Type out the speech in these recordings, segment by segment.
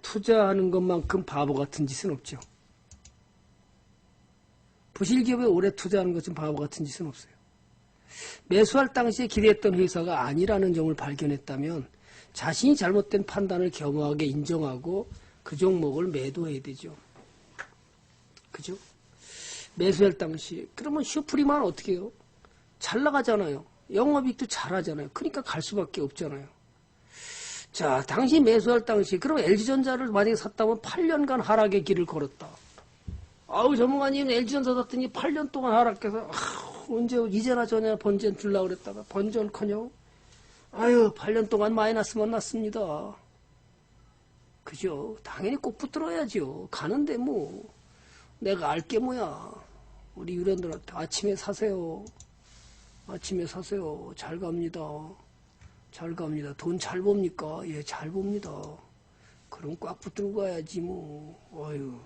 투자하는 것만큼 바보 같은 짓은 없죠. 부실기업에 오래 투자하는 것은 바보 같은 짓은 없어요. 매수할 당시에 기대했던 회사가 아니라는 점을 발견했다면 자신이 잘못된 판단을 겸허하게 인정하고 그 종목을 매도해야 되죠. 그죠? 매수할 당시 그러면 슈프리만 어떻게 해요? 잘 나가잖아요. 영업이익도 잘하잖아요. 그러니까 갈 수밖에 없잖아요. 자, 당시 매수할 당시 그럼 LG전자를 만약에 샀다면 8년간 하락의 길을 걸었다. 아우 전문가님 LG전자 샀더니 8년 동안 하락해서 언제 이제나 저냐 번전 줄라 그랬다가 번전커녕 아유 8년 동안 마이너스만 났습니다. 그죠? 당연히 꼭 붙들어야죠. 가는데 뭐 내가 알게 뭐야. 우리 유련들한테 아침에 사세요. 아침에 사세요. 잘 갑니다. 잘 갑니다. 돈 잘 봅니까? 예, 잘 봅니다. 그럼 꽉 붙들고 가야지 뭐. 어휴,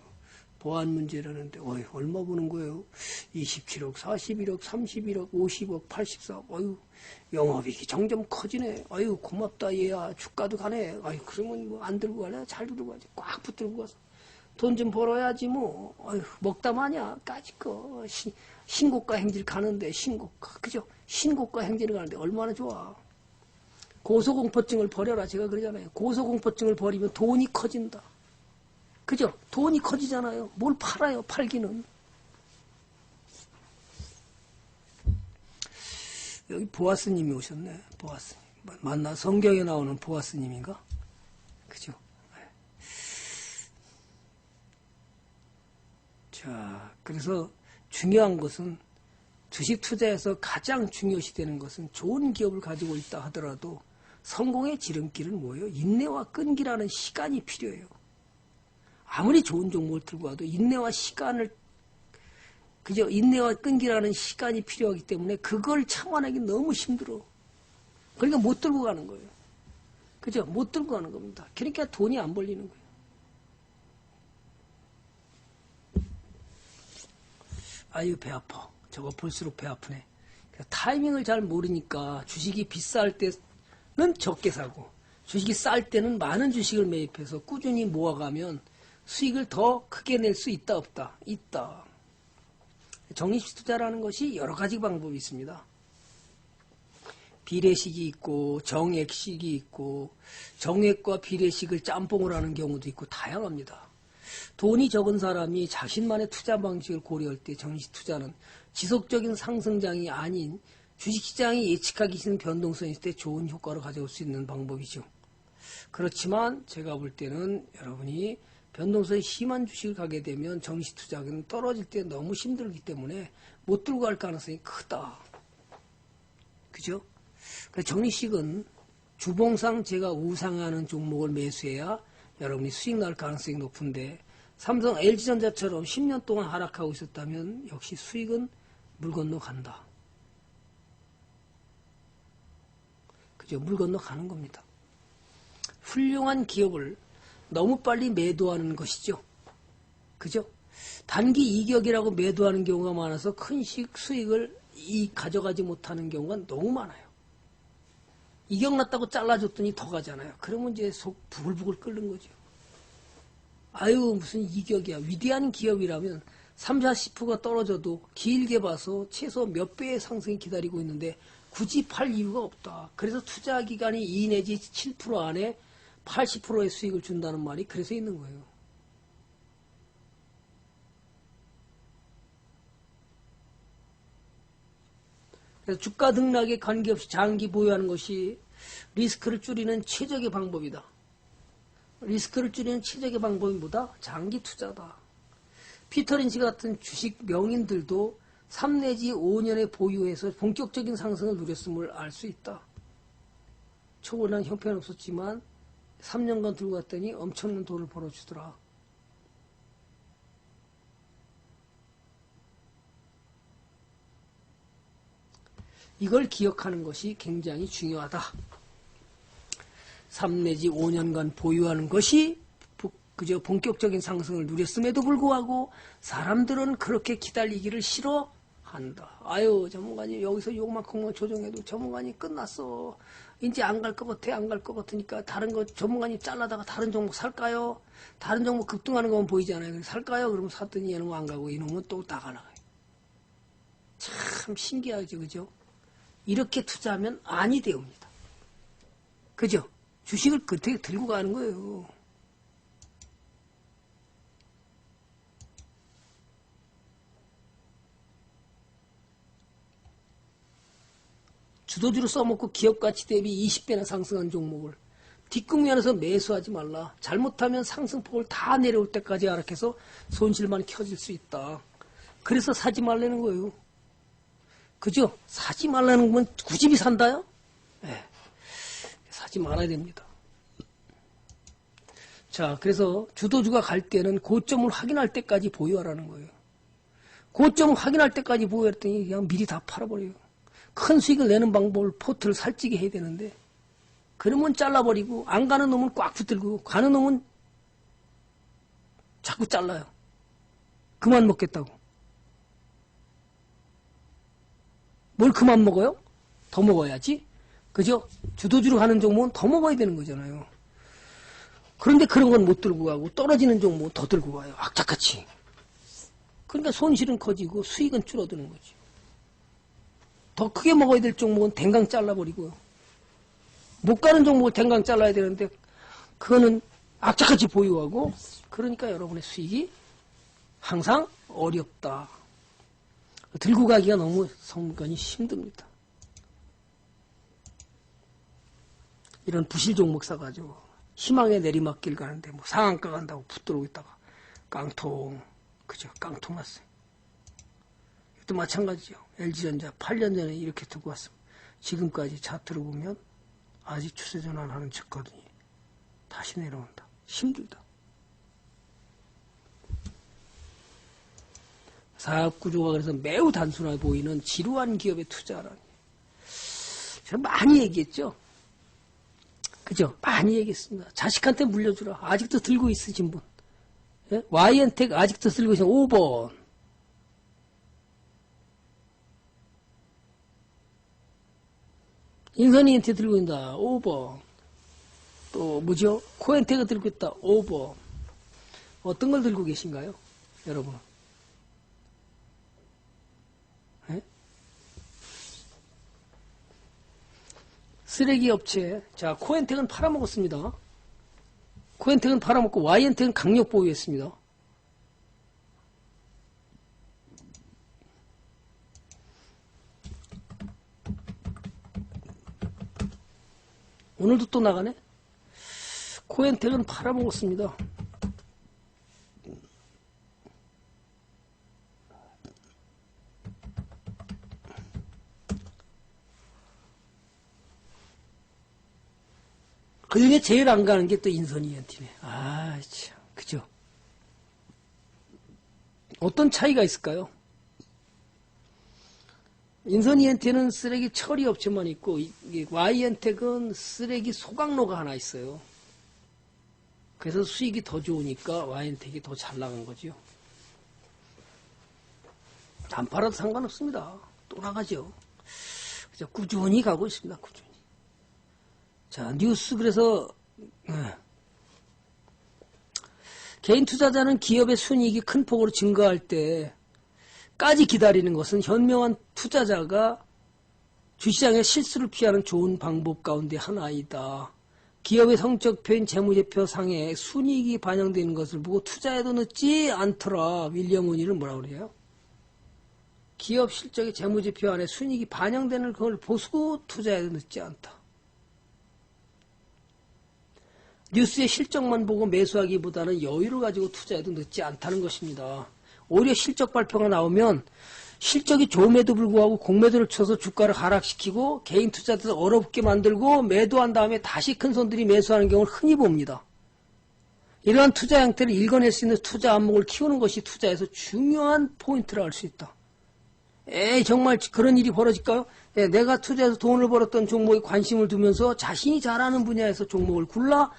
보안 문제라는데 어휴, 얼마 보는 거예요? 27억, 41억, 31억, 50억, 84억. 어휴, 영업이익이 점점 커지네. 어휴, 고맙다 얘야. 주가도 가네. 어휴, 그러면 뭐 안 들고 갈래? 잘 들고 가지. 꽉 붙들고 가서 돈 좀 벌어야지 뭐. 어휴, 먹다 마냐? 까짓 거. 신고가 행진 가는데 신고가. 그죠? 신고가 행진을 가는데 얼마나 좋아. 고소공포증을 버려라. 제가 그러잖아요. 고소공포증을 버리면 돈이 커진다. 그죠? 돈이 커지잖아요. 뭘 팔아요, 팔기는. 여기 보아스님이 오셨네. 보아스님. 맞나? 성경에 나오는 보아스님인가? 그죠? 자, 그래서 중요한 것은 주식 투자에서 가장 중요시 되는 것은 좋은 기업을 가지고 있다 하더라도 성공의 지름길은 뭐예요? 인내와 끈기라는 시간이 필요해요. 아무리 좋은 종목을 들고 와도 인내와 시간을, 그죠? 인내와 끈기라는 시간이 필요하기 때문에 그걸 참아내기 너무 힘들어. 그러니까 못 들고 가는 거예요. 그죠? 못 들고 가는 겁니다. 그러니까 돈이 안 벌리는 거예요. 아유, 배 아파. 저거 볼수록 배 아프네. 타이밍을 잘 모르니까 주식이 비쌀 때는 적게 사고 주식이 쌀 때는 많은 주식을 매입해서 꾸준히 모아가면 수익을 더 크게 낼 수 있다 없다? 있다. 적립식 투자라는 것이 여러 가지 방법이 있습니다. 비례식이 있고 정액식이 있고 정액과 비례식을 짬뽕을 하는 경우도 있고 다양합니다. 돈이 적은 사람이 자신만의 투자 방식을 고려할 때 적립식 투자는 지속적인 상승장이 아닌 주식시장이 예측하기 싫은 변동성이 있을 때 좋은 효과를 가져올 수 있는 방법이죠. 그렇지만 제가 볼 때는 여러분이 변동성이 심한 주식을 가게 되면 적립식 투자는 떨어질 때 너무 힘들기 때문에 못 들고 갈 가능성이 크다. 그죠? 그래서 적립식은 주봉상 제가 우상하는 종목을 매수해야 여러분이 수익 날 가능성이 높은데 삼성, LG전자처럼 10년 동안 하락하고 있었다면 역시 수익은 물 건너 간다. 그죠? 물 건너 가는 겁니다. 훌륭한 기업을 너무 빨리 매도하는 것이죠. 그죠? 단기 이격이라고 매도하는 경우가 많아서 큰 수익을 가져가지 못하는 경우가 너무 많아요. 이격 났다고 잘라줬더니 더 가잖아요. 그러면 이제 속 부글부글 끓는 거죠. 아유 무슨 이격이야. 위대한 기업이라면 30~40%가 떨어져도 길게 봐서 최소 몇 배의 상승이 기다리고 있는데 굳이 팔 이유가 없다. 그래서 투자 기간이 2 내지 7% 안에 80%의 수익을 준다는 말이 그래서 있는 거예요. 그래서 주가 등락에 관계없이 장기 보유하는 것이 리스크를 줄이는 최적의 방법이다. 리스크를 줄이는 최적의 방법이 뭐다? 장기 투자다. 피터 린치 같은 주식 명인들도 3 내지 5년의 보유에서 본격적인 상승을 누렸음을 알 수 있다. 초보는 형편은 없었지만 3년간 들고 갔더니 엄청난 돈을 벌어주더라. 이걸 기억하는 것이 굉장히 중요하다. 3 내지 5년간 보유하는 것이 그저 본격적인 상승을 누렸음에도 불구하고 사람들은 그렇게 기다리기를 싫어한다. 아유 전문가님 여기서 요만큼만 조정해도 전문가님 끝났어. 이제 안 갈 것 같아, 안 갈 것 같으니까 다른 거 전문가님 잘라다가 다른 종목 살까요? 다른 종목 급등하는 거만 보이잖아요. 살까요? 그러면 샀더니 얘는 안 가고 이놈은 또 나가나가요. 참 신기하죠, 그죠? 이렇게 투자하면 안이 되옵니다. 그죠? 주식을 그때 들고 가는 거예요. 주도주로 써먹고 기업가치 대비 20배나 상승한 종목을 뒷국면에서 매수하지 말라. 잘못하면 상승폭을 다 내려올 때까지 하락해서 손실만 켜질 수 있다. 그래서 사지 말라는 거예요. 그죠? 사지 말라는 건 굳이 산다요? 네. 사지 말아야 됩니다. 자, 그래서 주도주가 갈 때는 고점을 확인할 때까지 보유하라는 거예요. 고점을 확인할 때까지 보유했더니 그냥 미리 다 팔아버려요. 큰 수익을 내는 방법을 포트를 살찌게 해야 되는데 그러면 잘라버리고 안 가는 놈은 꽉 붙들고 가는 놈은 자꾸 잘라요. 그만 먹겠다고. 뭘 그만 먹어요? 더 먹어야지. 그죠? 주도주로 가는 종목은 더 먹어야 되는 거잖아요. 그런데 그런 건 못 들고 가고 떨어지는 종목은 더 들고 가요. 악착같이. 그러니까 손실은 커지고 수익은 줄어드는 거지. 더 크게 먹어야 될 종목은 댕강 잘라버리고요. 못 가는 종목을 댕강 잘라야 되는데 그거는 악착같이 보유하고 그러니까 여러분의 수익이 항상 어렵다. 들고 가기가 너무 성간이 힘듭니다. 이런 부실 종목 사가지고 희망의 내리막길 가는데 뭐 상한가 간다고 붙들고 있다가 깡통, 그죠? 깡통 났어요. 또 마찬가지죠. LG전자 8년 전에 이렇게 두고 왔습니다. 지금까지 차트로 보면 아직 추세 전환하는 척거든요. 다시 내려온다. 힘들다. 사업 구조가 그래서 매우 단순해 보이는 지루한 기업에 투자하라니. 제가 많이 얘기했죠. 그죠? 많이 얘기했습니다. 자식한테 물려주라. 아직도 들고 있으신 분. 예? YN텍 아직도 들고 계신 5번. 인선이한테 들고 있다. 5번. 또 뭐죠? 코엔텍가 들고 있다. 5번. 어떤 걸 들고 계신가요? 여러분. 예? 쓰레기 업체. 자, 코엔텍은 팔아먹었습니다. 코엔텍은 팔아먹고 YN텍은 강력 보유했습니다. 오늘도 또 나가네? 코엔텍은 팔아먹었습니다. 그 중에 제일 안 가는 게 또 인선이한테네. 아, 참. 그죠? 어떤 차이가 있을까요? 인선이한테는 쓰레기 처리 업체만 있고, Y엔텍은 쓰레기 소각로가 하나 있어요. 그래서 수익이 더 좋으니까 Y엔텍이 더 잘 나간 거죠. 안 팔아도 상관없습니다. 또 나가죠. 그죠? 꾸준히 가고 있습니다. 꾸준히. 자, 뉴스 그래서 개인 투자자는 기업의 순이익이 큰 폭으로 증가할 때까지 기다리는 것은 현명한 투자자가 주시장의 실수를 피하는 좋은 방법 가운데 하나이다. 기업의 성적표인 재무제표 상에 순이익이 반영되는 것을 보고 투자해도 늦지 않더라. 윌리엄 오닐은 뭐라고 그래요? 기업 실적의 재무제표 안에 순이익이 반영되는 걸 보고 투자해도 늦지 않다. 뉴스의 실적만 보고 매수하기보다는 여유를 가지고 투자해도 늦지 않다는 것입니다. 오히려 실적 발표가 나오면 실적이 좋음에도 불구하고 공매도를 쳐서 주가를 하락시키고 개인 투자자들 어렵게 만들고 매도한 다음에 다시 큰 손들이 매수하는 경우를 흔히 봅니다. 이러한 투자 형태를 읽어낼 수 있는 투자 안목을 키우는 것이 투자에서 중요한 포인트라 할 수 있다. 에이, 정말 그런 일이 벌어질까요? 예, 내가 투자해서 돈을 벌었던 종목에 관심을 두면서 자신이 잘하는 분야에서 종목을 골라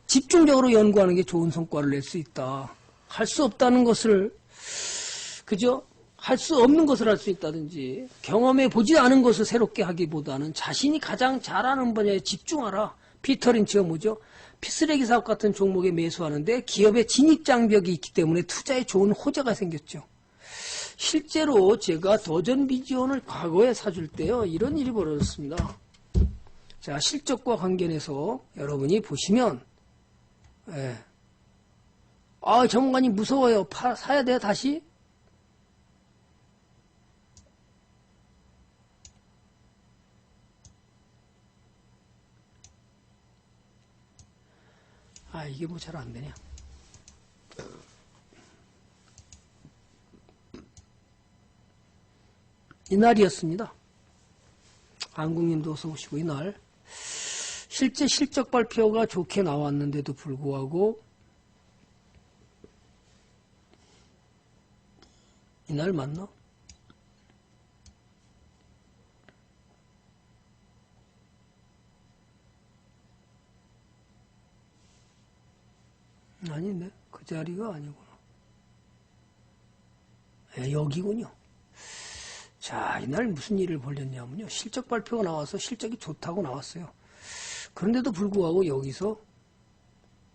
집중적으로 연구하는 게 좋은 성과를 낼 수 있다. 할 수 없다는 것을, 그죠? 할 수 없는 것을 할 수 있다든지 경험해 보지 않은 것을 새롭게 하기보다는 자신이 가장 잘하는 분야에 집중하라. 피터 린치가 뭐죠? 쓰레기 사업 같은 종목에 매수하는데 기업의 진입장벽이 있기 때문에 투자에 좋은 호재가 생겼죠. 실제로 제가 도전 비지온을 과거에 사줄 때요. 이런 일이 벌어졌습니다. 자, 실적과 관련해서 여러분이 보시면 전문가님 무서워요. 사야 돼요 다시? 이게 뭐 잘 안 되냐. 이날이었습니다. 안국님도 어서 오시고 이날 실제 실적 발표가 좋게 나왔는데도 불구하고 이날 맞나? 아닌데 그 자리가 아니구나. 여기군요. 자, 이날 무슨 일을 벌였냐면요. 실적 발표가 나와서 실적이 좋다고 나왔어요. 그런데도 불구하고 여기서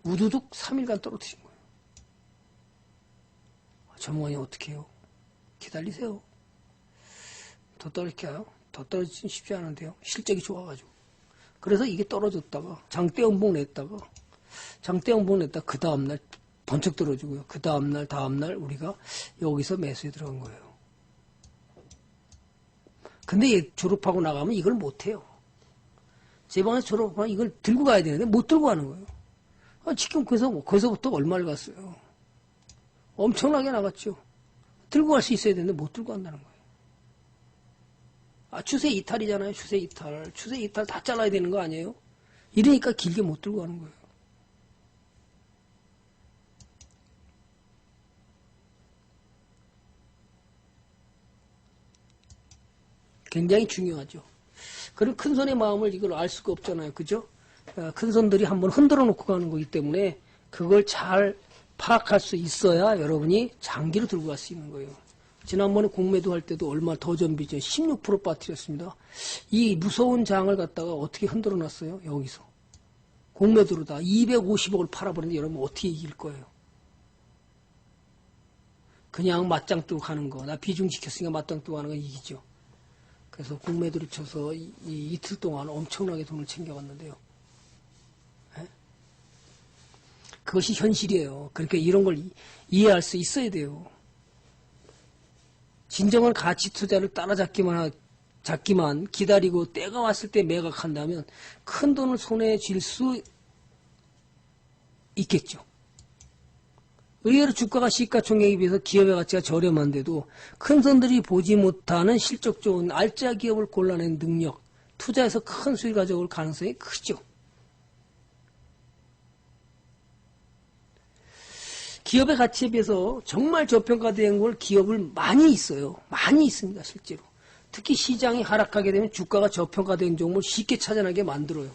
우두둑 3일간 떨어뜨린 거예요. 전문가님 어떻게 해요? 기다리세요. 더 떨어질까요? 더 떨어지긴 쉽지 않은데요. 실적이 좋아가지고. 그래서 이게 떨어졌다가 장대 연봉 냈다가 그 다음날 번쩍 떨어지고요. 그 다음날 우리가 여기서 매수에 들어간 거예요. 근데 얘 졸업하고 나가면 이걸 못해요. 제 방에서 졸업하면 이걸 들고 가야 되는데 못 들고 가는 거예요. 지금 거기서부터 얼마를 갔어요. 엄청나게 나갔죠. 들고 갈 수 있어야 되는데 못 들고 간다는 거예요. 추세 이탈이잖아요. 추세 이탈 다 잘라야 되는 거 아니에요? 이러니까 길게 못 들고 가는 거예요. 굉장히 중요하죠. 그리고 큰 손의 마음을 이걸 알 수가 없잖아요. 그죠? 큰 손들이 한번 흔들어 놓고 가는 거기 때문에 그걸 잘 파악할 수 있어야 여러분이 장기로 들고 갈 수 있는 거예요. 지난번에 공매도 할 때도 얼마 더 전비전 16% 빠뜨렸습니다. 이 무서운 장을 갖다가 어떻게 흔들어 놨어요? 여기서. 공매도로다 250억을 팔아버리는데 여러분 어떻게 이길 거예요? 그냥 맞짱 뜨고 가는 거. 나 비중 지켰으니까 맞짱 뜨고 가는 거 이기죠. 그래서 공매도를 쳐서 이틀 동안 엄청나게 돈을 챙겨갔는데요. 그것이 현실이에요. 그러니까 이런 걸 이해할 수 있어야 돼요. 진정한 가치 투자를 따라잡기만 기다리고 때가 왔을 때 매각한다면 큰 돈을 손에 쥘 수 있겠죠. 의외로 주가가 시가총액에 비해서 기업의 가치가 저렴한데도 큰 손들이 보지 못하는 실적 좋은 알짜 기업을 골라낸 능력, 투자해서 큰 수익 가져올 가능성이 크죠. 기업의 가치에 비해서 정말 저평가된 걸 기업을 많이 있어요. 많이 있습니다. 실제로. 특히 시장이 하락하게 되면 주가가 저평가된 종목을 쉽게 찾아나게 만들어요.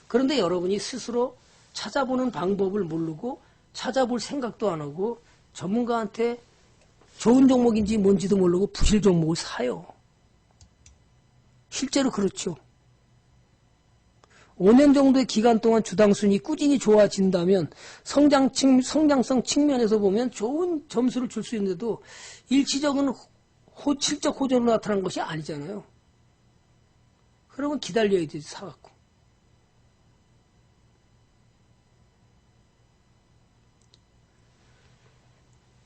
그런데 여러분이 스스로 찾아보는 방법을 모르고 찾아볼 생각도 안 하고 전문가한테 좋은 종목인지 뭔지도 모르고 부실 종목을 사요. 실제로 그렇죠. 5년 정도의 기간 동안 주당순이 꾸준히 좋아진다면 성장성 측면에서 보면 좋은 점수를 줄 수 있는데도 일시적인 실적 호전으로 나타난 것이 아니잖아요. 그러면 기다려야 되지 사갖고.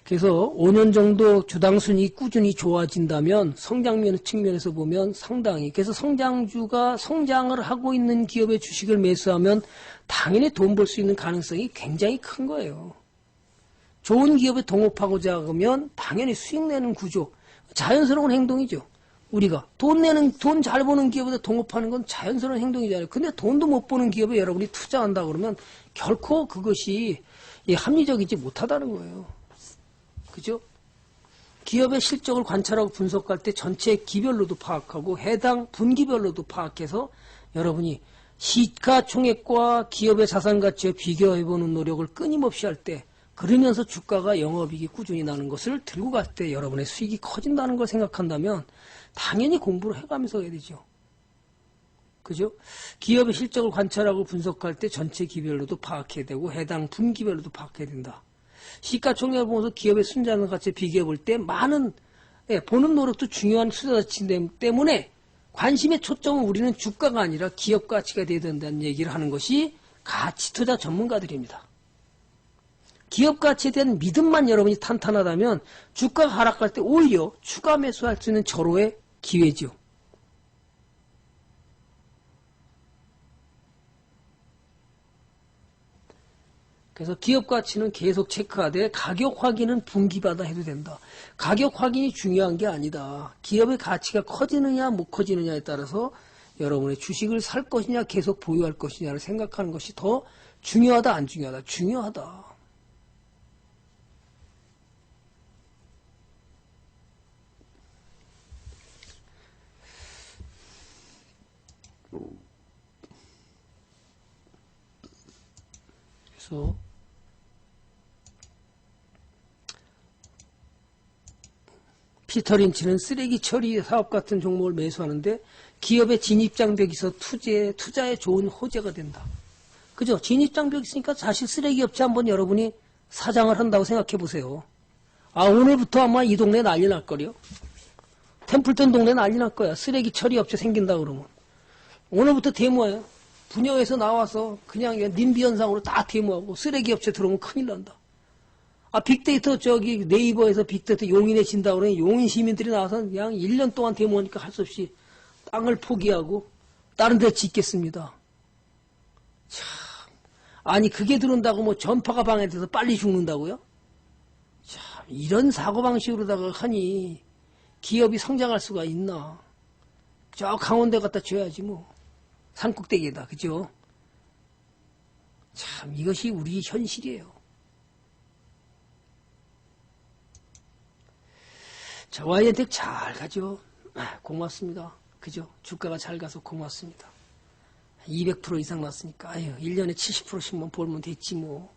그래서 5년 정도 주당순이 꾸준히 좋아진다면 성장면 측면에서 보면 상당히 그래서 성장주가 성장을 하고 있는 기업의 주식을 매수하면 당연히 돈 벌 수 있는 가능성이 굉장히 큰 거예요. 좋은 기업에 동업하고자 하면 당연히 수익 내는 구조, 자연스러운 행동이죠. 우리가 돈 잘 버는 기업에 동업하는 건 자연스러운 행동이잖아요. 근데 돈도 못 버는 기업에 여러분이 투자한다 그러면 결코 그것이 합리적이지 못하다는 거예요. 그죠? 기업의 실적을 관찰하고 분석할 때 전체 기별로도 파악하고 해당 분기별로도 파악해서 여러분이 시가총액과 기업의 자산가치에 비교해보는 노력을 끊임없이 할 때 그러면서 주가가 영업이익이 꾸준히 나는 것을 들고 갈 때 여러분의 수익이 커진다는 걸 생각한다면 당연히 공부를 해가면서 해야 되죠. 그죠? 기업의 실적을 관찰하고 분석할 때 전체 기별로도 파악해야 되고 해당 분기별로도 파악해야 된다. 시가총액을 보면서 기업의 순자산 가치를 비교해 볼 때 많은 보는 노력도 중요한 투자 가치 때문에 관심의 초점은 우리는 주가가 아니라 기업 가치가 되어야 된다는 얘기를 하는 것이 가치 투자 전문가들입니다. 기업 가치에 대한 믿음만 여러분이 탄탄하다면 주가가 하락할 때 오히려 추가 매수할 수 있는 절호의 기회죠. 그래서 기업 가치는 계속 체크하되 가격 확인은 분기마다 해도 된다. 가격 확인이 중요한 게 아니다. 기업의 가치가 커지느냐 못 커지느냐에 따라서 여러분의 주식을 살 것이냐 계속 보유할 것이냐를 생각하는 것이 더 중요하다 안 중요하다? 중요하다. 그래서 피터 린치는 쓰레기 처리 사업 같은 종목을 매수하는데 기업의 진입장벽이 있어 투자에 좋은 호재가 된다. 그죠? 진입장벽이 있으니까 사실 쓰레기 업체 한번 여러분이 사장을 한다고 생각해 보세요. 아, 오늘부터 아마 이 동네 난리 날 거요. 템플턴 동네 난리 날 거야. 쓰레기 처리 업체 생긴다 그러면. 오늘부터 데모예요. 분야에서 나와서 그냥 님비 현상으로 다 데모하고 쓰레기 업체 들어오면 큰일 난다. 아, 빅데이터 저기 네이버에서 빅데이터 용인에 진다 그러니 용인 시민들이 나와서 그냥 1년 동안 데모하니까 할 수 없이 땅을 포기하고 다른 데 짓겠습니다. 참. 아니 그게 들어온다고 뭐 전파가 방해돼서 빨리 죽는다고요? 참 이런 사고방식으로다가 하니 기업이 성장할 수가 있나. 저 강원도 갖다 줘야지 뭐. 산꼭대기에다. 그죠? 참 이것이 우리 현실이에요. 자, Y엔텍 잘 가죠. 고맙습니다. 그죠? 주가가 잘 가서 고맙습니다. 200% 이상 났으니까, 아유, 1년에 70%씩만 벌면 됐지, 뭐.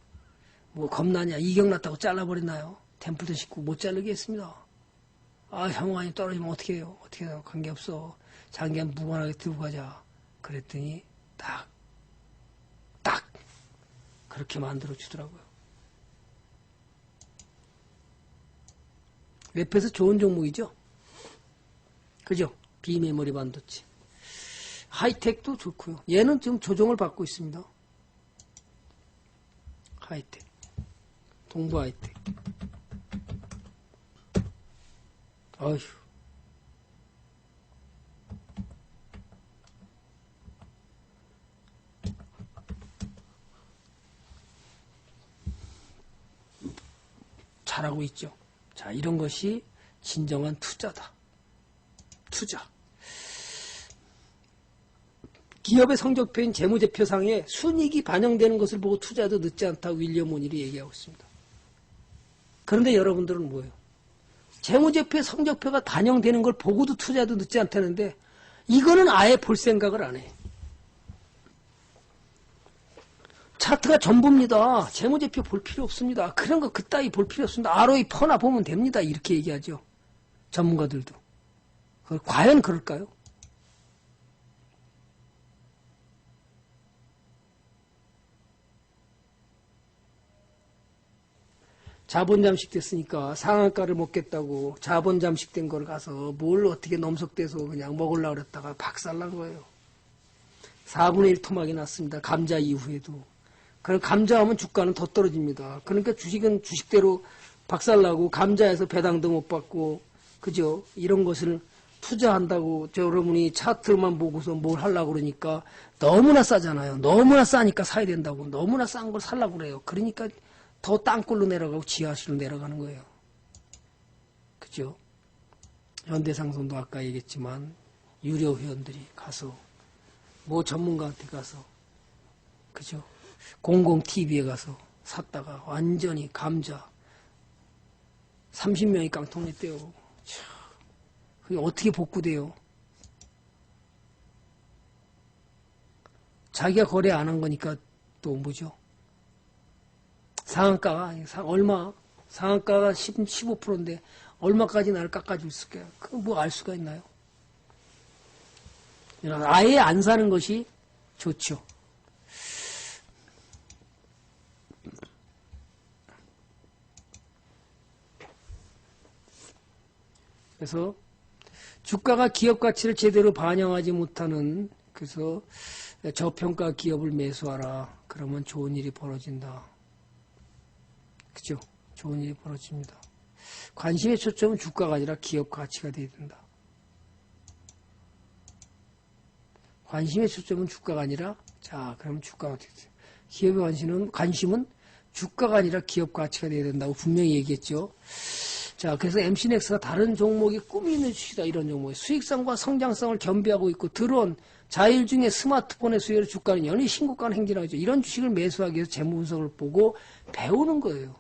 뭐, 겁나냐. 이격 났다고 잘라버리나요? 템플턴 식구 못 자르겠습니다. 아, 향후한이 떨어지면 어떻게 해요? 어떻게 해요? 관계없어. 장기간 무관하게 들고 가자. 그랬더니, 딱, 그렇게 만들어주더라고요. 웹에서 좋은 종목이죠. 그죠? 비메모리 반도체. 하이텍도 좋고요. 얘는 지금 조정을 받고 있습니다. 하이텍. 동부 하이텍. 어휴. 잘하고 있죠. 자, 이런 것이 진정한 투자다. 투자. 기업의 성적표인 재무제표상에 순이익이 반영되는 것을 보고 투자도 늦지 않다고 윌리엄 오닐이 얘기하고 있습니다. 그런데 여러분들은 뭐예요? 재무제표의 성적표가 반영되는 걸 보고도 투자도 늦지 않다는데 이거는 아예 볼 생각을 안 해. 차트가 전부입니다. 재무제표 볼 필요 없습니다. 그런 거 그따위 볼 필요 없습니다. ROE 퍼나 보면 됩니다. 이렇게 얘기하죠. 전문가들도. 과연 그럴까요? 자본 잠식됐으니까 상한가를 먹겠다고 자본 잠식된 걸 가서 뭘 어떻게 넘석돼서 그냥 먹으려고 그랬다가 박살난 거예요. 4분의 1 토막이 났습니다. 감자 이후에도. 그럼 감자하면 주가는 더 떨어집니다. 그러니까 주식은 주식대로 박살나고 감자에서 배당도 못 받고 그죠? 이런 것을 투자한다고 여러분이 차트만 보고서 뭘 하려고 그러니까 너무나 싸잖아요. 너무나 싸니까 사야 된다고. 너무나 싼 걸 살려고 그래요. 그러니까 더 땅굴로 내려가고 지하실로 내려가는 거예요. 그죠? 현대상선도 아까 얘기했지만 유료 회원들이 가서 뭐 전문가한테 가서 그죠? 공공 TV에 가서 샀다가 완전히 감자 30명이 깡통냈대요. 그게 어떻게 복구돼요? 자기가 거래 안 한 거니까 또 뭐죠? 상한가가, 얼마? 상한가가 15%인데, 얼마까지 나를 깎아줄 수가? 그거 뭐 알 수가 있나요? 아예 안 사는 것이 좋죠. 그래서 주가가 기업 가치를 제대로 반영하지 못하는, 그래서 저평가 기업을 매수하라. 그러면 좋은 일이 벌어진다. 그죠? 좋은 일이 벌어집니다. 관심의 초점은 주가가 아니라 기업 가치가 돼야 된다. 관심의 초점은 주가가 아니라, 자, 그럼 주가가 어떻게 돼요? 기업의 관심은 주가가 아니라 기업 가치가 돼야 된다고 분명히 얘기했죠. 자, 그래서 MC넥스가 다른 종목이 꿈이 있는 주식이다. 이런 종목이 수익성과 성장성을 겸비하고 있고 들어온 자율 중에 스마트폰의 수요로 주가는 연이 신고가를 행진하죠. 이런 주식을 매수하기 위해서 재무 분석을 보고 배우는 거예요.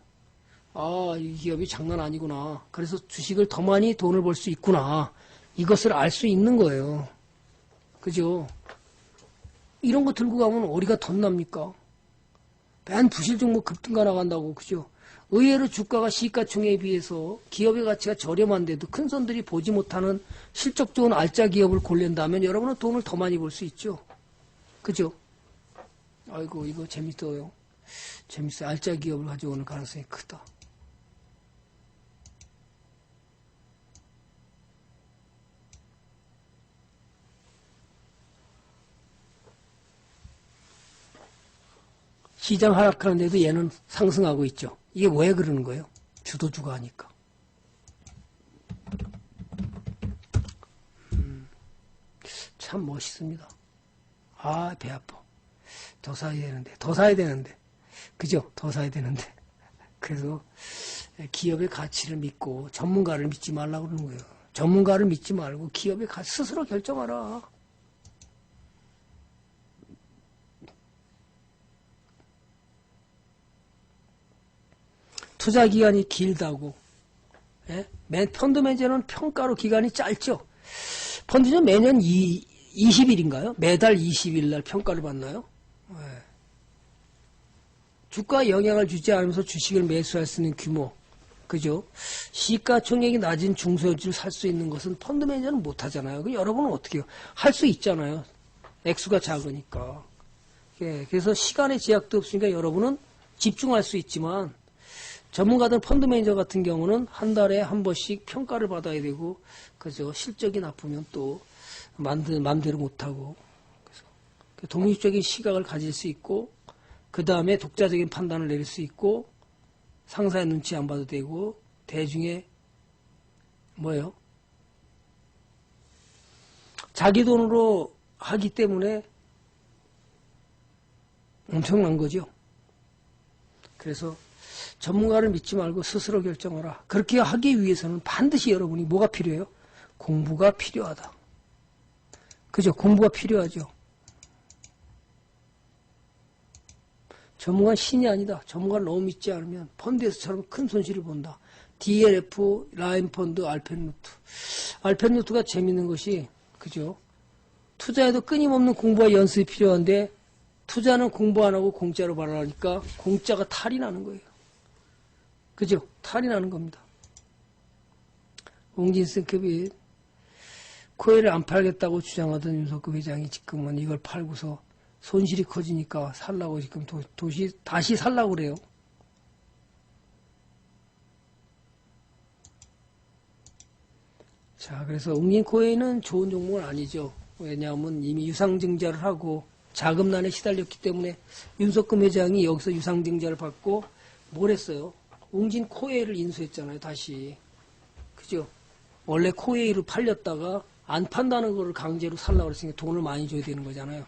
아, 이 기업이 장난 아니구나. 그래서 주식을 더 많이 돈을 벌 수 있구나. 이것을 알 수 있는 거예요. 그죠? 이런 거 들고 가면 어디가 덧납니까? 맨 부실 종목 급등가 나간다고. 그죠? 의외로 주가가 시가총액에 비해서 기업의 가치가 저렴한데도 큰 손들이 보지 못하는 실적 좋은 알짜 기업을 고른다면 여러분은 돈을 더 많이 벌 수 있죠. 그죠? 아이고, 이거 재밌어요. 재밌어요. 알짜 기업을 가져오는 가능성이 크다. 시장 하락하는데도 얘는 상승하고 있죠. 이게 왜 그러는 거예요? 주도주가 하니까. 참 멋있습니다. 아, 배 아파. 더 사야 되는데, 더 사야 되는데. 그죠? 더 사야 되는데. 그래서 기업의 가치를 믿고 전문가를 믿지 말라고 그러는 거예요. 전문가를 믿지 말고 기업의 가치 스스로 결정하라. 투자 기간이 길다고. 예? 펀드 매니저는 평가로 기간이 짧죠. 펀드는 매년 20일인가요? 매달 20일 날 평가를 받나요? 예. 주가에 영향을 주지 않으면서 주식을 매수할 수 있는 규모. 그죠? 시가총액이 낮은 중소형주를 살 수 있는 것은 펀드 매니저는 못 하잖아요. 그럼 여러분은 어떻게 해요? 할 수 있잖아요. 액수가 작으니까. 예. 그래서 시간의 제약도 없으니까 여러분은 집중할 수 있지만 전문가들 펀드 매니저 같은 경우는 한 달에 한 번씩 평가를 받아야 되고, 그죠? 실적이 나쁘면 또 마음대로 못하고, 그래서 독립적인 시각을 가질 수 있고, 그 다음에 독자적인 판단을 내릴 수 있고, 상사의 눈치 안 봐도 되고, 대중의 뭐예요? 자기 돈으로 하기 때문에 엄청난 거죠. 그래서 전문가를 믿지 말고 스스로 결정하라. 그렇게 하기 위해서는 반드시 여러분이 뭐가 필요해요? 공부가 필요하다. 그죠? 공부가 필요하죠. 전문가는 신이 아니다. 전문가를 너무 믿지 않으면 펀드에서처럼 큰 손실을 본다. DLF, 라인펀드, 알펜루트. 알펜루트가 재밌는 것이, 그죠? 투자에도 끊임없는 공부와 연습이 필요한데 투자는 공부 안 하고 공짜로 받아라니까 공짜가 탈이 나는 거예요. 그죠? 탈이 나는 겁니다. 옹진스급이 코일을 안 팔겠다고 주장하던 윤석급 회장이 지금은 이걸 팔고서 손실이 커지니까 살라고 지금 다시 살라고 그래요. 자, 그래서 옹진코일은 좋은 종목은 아니죠. 왜냐하면 이미 유상증자를 하고 자금난에 시달렸기 때문에 윤석급 회장이 여기서 유상증자를 받고 뭘 했어요? 웅진 코웨이를 인수했잖아요, 다시. 그죠? 원래 코웨이로 팔렸다가 안 판다는 거를 강제로 살라고 그랬으니까 돈을 많이 줘야 되는 거잖아요.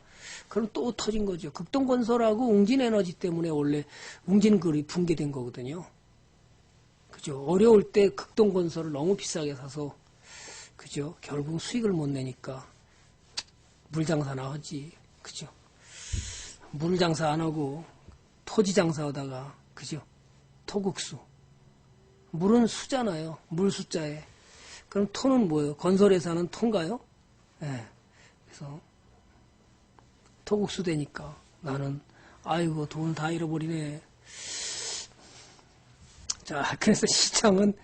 그럼 또 터진 거죠. 극동건설하고 웅진에너지 때문에 원래 웅진그룹이 붕괴된 거거든요. 그죠? 어려울 때 극동건설을 너무 비싸게 사서, 그죠? 결국 수익을 못 내니까 물장사나 하지. 그죠? 물장사 안 하고 토지 장사하다가, 그죠? 토국수. 물은 수잖아요. 물 숫자에. 그럼 토는 뭐예요? 건설회사는 토인가요? 네. 그래서 토국수 되니까 나는 아이고 돈 다 잃어버리네. 자, 그래서 시장은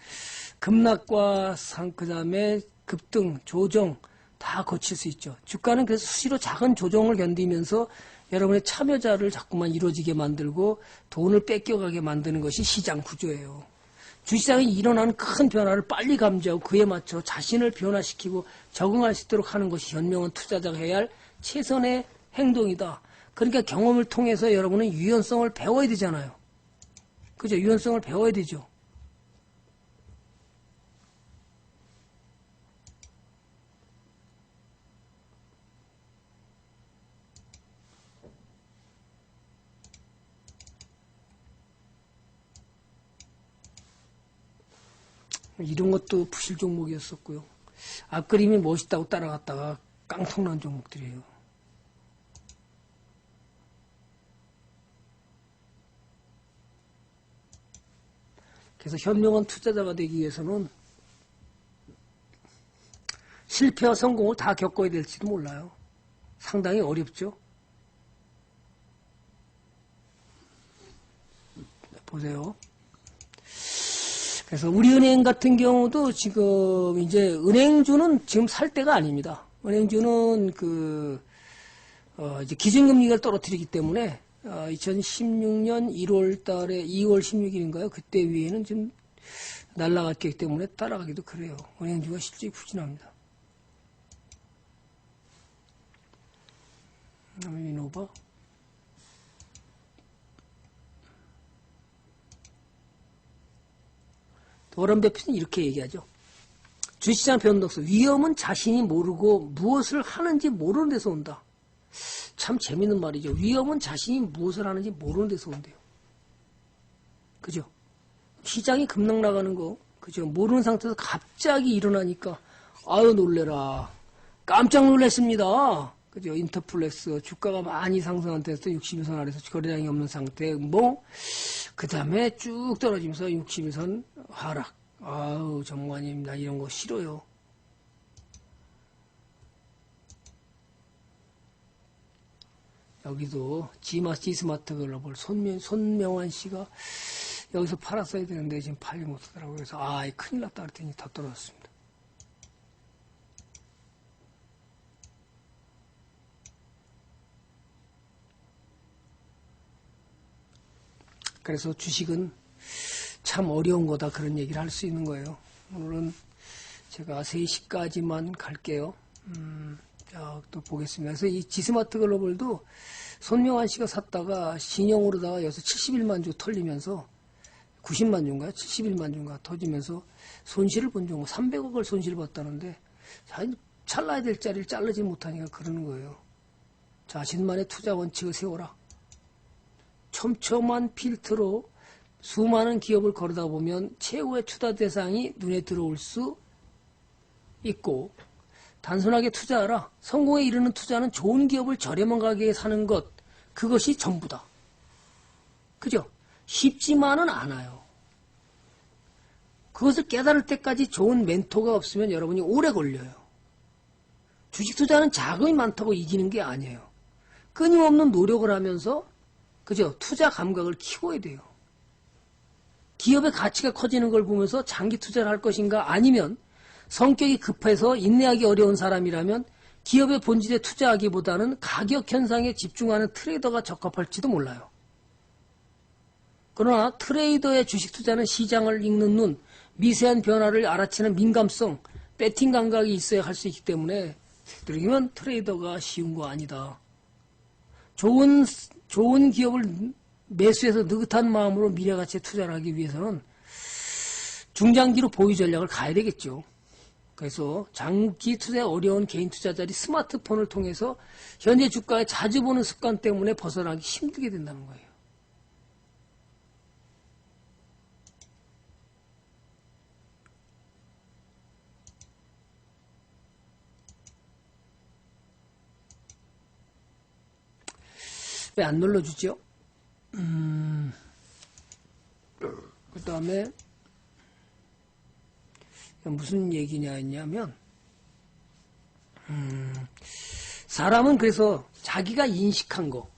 급락과 그 다음에 급등, 조정 다 거칠 수 있죠. 주가는 그래서 수시로 작은 조정을 견디면서 여러분의 참여자를 자꾸만 이루어지게 만들고 돈을 뺏겨가게 만드는 것이 시장 구조예요. 주시장이 일어나는 큰 변화를 빨리 감지하고 그에 맞춰 자신을 변화시키고 적응할 수 있도록 하는 것이 현명한 투자자가 해야 할 최선의 행동이다. 그러니까 경험을 통해서 여러분은 유연성을 배워야 되잖아요. 그죠? 유연성을 배워야 되죠. 이런 것도 부실 종목이었었고요. 앞그림이 멋있다고 따라갔다가 깡통난 종목들이에요. 그래서 현명한 투자자가 되기 위해서는 실패와 성공을 다 겪어야 될지도 몰라요. 상당히 어렵죠. 보세요. 그래서 우리은행 같은 경우도 지금 이제 은행주는 지금 살 때가 아닙니다. 은행주는 이제 기준금리가 떨어뜨리기 때문에 2016년 1월 달에 2월 16일인가요? 그때 위에는 좀 날라갔기 때문에 따라가기도 그래요. 은행주가 실제 후진합니다. 이노바. 워런 버핏은 이렇게 얘기하죠. 주식시장 변동성, 위험은 자신이 모르고 무엇을 하는지 모르는 데서 온다. 참 재밌는 말이죠. 위험은 자신이 무엇을 하는지 모르는 데서 온대요. 그죠? 시장이 급락 나가는 거, 그죠? 모르는 상태에서 갑자기 일어나니까, 아유, 놀래라. 깜짝 놀랐습니다. 그죠? 인터플렉스, 주가가 많이 상승한 데서 61선 아래서 거래량이 없는 상태, 그 다음에 쭉 떨어지면서 61선 하락. 아우, 전무관님, 나 이런 거 싫어요. 여기도 지스마트 글로벌 손명환 씨가 여기서 팔았어야 되는데 지금 팔지 못하더라고요. 그래서 큰일 났다 그랬더니 다 떨어졌습니다. 그래서 주식은 참 어려운 거다 그런 얘기를 할 수 있는 거예요. 오늘은 제가 3시까지만 갈게요. 또 보겠습니다. 그래서 이 지스마트 글로벌도 손명환 씨가 샀다가 신형으로다가 여기서 71만 주 털리면서 90만 주인가요? 71만 주인가 터지면서 손실을 본 종목 300억을 손실 봤다는데 잘라야 될 자리를 자르지 못하니까 그러는 거예요. 자신만의 투자 원칙을 세워라. 촘촘한 필터로 수많은 기업을 거르다 보면 최후의 투자 대상이 눈에 들어올 수 있고 단순하게 투자하라. 성공에 이르는 투자는 좋은 기업을 저렴한 가격에 사는 것, 그것이 전부다. 그죠? 쉽지만은 않아요. 그것을 깨달을 때까지 좋은 멘토가 없으면 여러분이 오래 걸려요. 주식 투자는 자금이 많다고 이기는 게 아니에요. 끊임없는 노력을 하면서 그죠? 투자 감각을 키워야 돼요. 기업의 가치가 커지는 걸 보면서 장기 투자를 할 것인가 아니면 성격이 급해서 인내하기 어려운 사람이라면 기업의 본질에 투자하기보다는 가격 현상에 집중하는 트레이더가 적합할지도 몰라요. 그러나 트레이더의 주식 투자는 시장을 읽는 눈, 미세한 변화를 알아채는 민감성, 배팅 감각이 있어야 할 수 있기 때문에 그러면 트레이더가 쉬운 거 아니다. 좋은 기업을 매수해서 느긋한 마음으로 미래가치에 투자를 하기 위해서는 중장기로 보유 전략을 가야 되겠죠. 그래서 장기 투자에 어려운 개인 투자자들이 스마트폰을 통해서 현재 주가에 자주 보는 습관 때문에 벗어나기 힘들게 된다는 거예요. 왜 안 눌러주죠? 그 다음에 무슨 얘기냐 했냐면 사람은 그래서 자기가 인식한 거